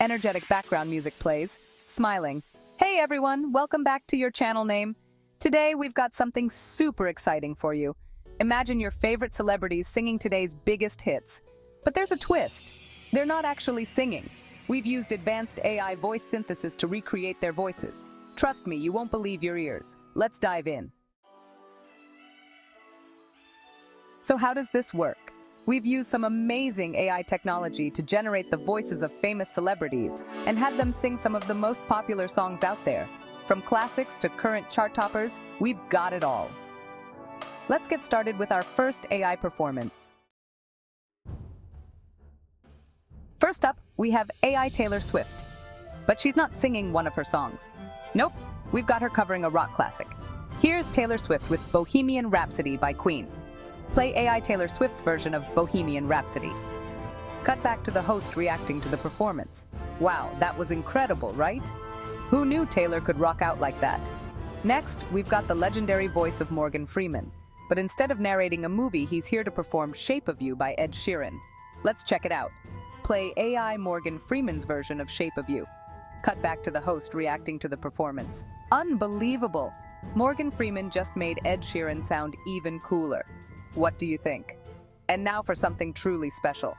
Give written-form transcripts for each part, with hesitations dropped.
Energetic background music plays, smiling. Hey everyone, welcome back to your channel name. Today we've got something super exciting for you. Imagine your favorite celebrities singing today's biggest hits. But there's a twist. They're not actually singing. We've used advanced AI voice synthesis to recreate their voices. Trust me, you won't believe your ears. Let's dive in. So how does this work? We've used some amazing AI technology to generate the voices of famous celebrities and had them sing some of the most popular songs out there. From classics to current chart toppers, we've got it all. Let's get started with our first AI performance. First up, we have AI Taylor Swift. But she's not singing one of her songs. Nope, we've got her covering a rock classic. Here's Taylor Swift with Bohemian Rhapsody by Queen. Play AI Taylor Swift's version of Bohemian Rhapsody. Cut back to the host reacting to the performance. Wow, that was incredible, right? Who knew Taylor could rock out like that? Next, we've got the legendary voice of Morgan Freeman. But instead of narrating a movie, he's here to perform Shape of You by Ed Sheeran. Let's check it out. Play AI Morgan Freeman's version of Shape of You. Cut back to the host reacting to the performance. Unbelievable! Morgan Freeman just made Ed Sheeran sound even cooler. What do you think? And now for something truly special.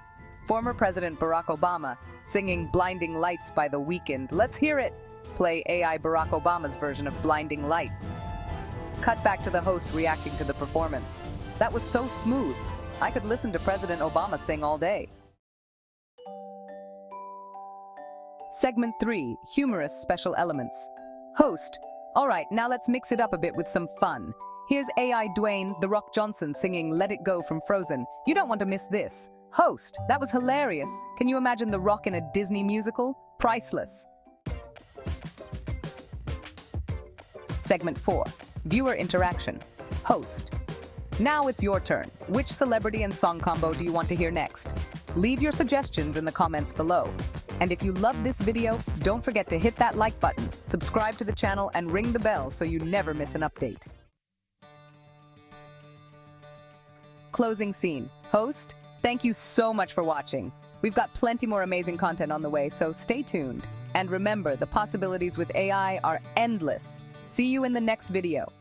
Former President Barack Obama singing Blinding Lights by The Weeknd. Let's hear it! Play AI Barack Obama's version of Blinding Lights. Cut back to the host reacting to the performance. That was so smooth. I could listen to President Obama sing all day. Segment 3, Humorous Special Elements. Host. Alright, now let's mix it up a bit with some fun. Here's AI Dwayne The Rock Johnson singing Let It Go from Frozen. You don't want to miss this. Host. That was hilarious. Can you imagine The Rock in a Disney musical? Priceless. Segment 4, Viewer Interaction. Host. Now it's your turn. Which celebrity and song combo do you want to hear next? Leave your suggestions in the comments below. And if you love this video, don't forget to hit that like button, subscribe to the channel, and ring the bell so you never miss an update. Closing scene. Host, thank you so much for watching. We've got plenty more amazing content on the way, so stay tuned. And remember, the possibilities with AI are endless. See you in the next video.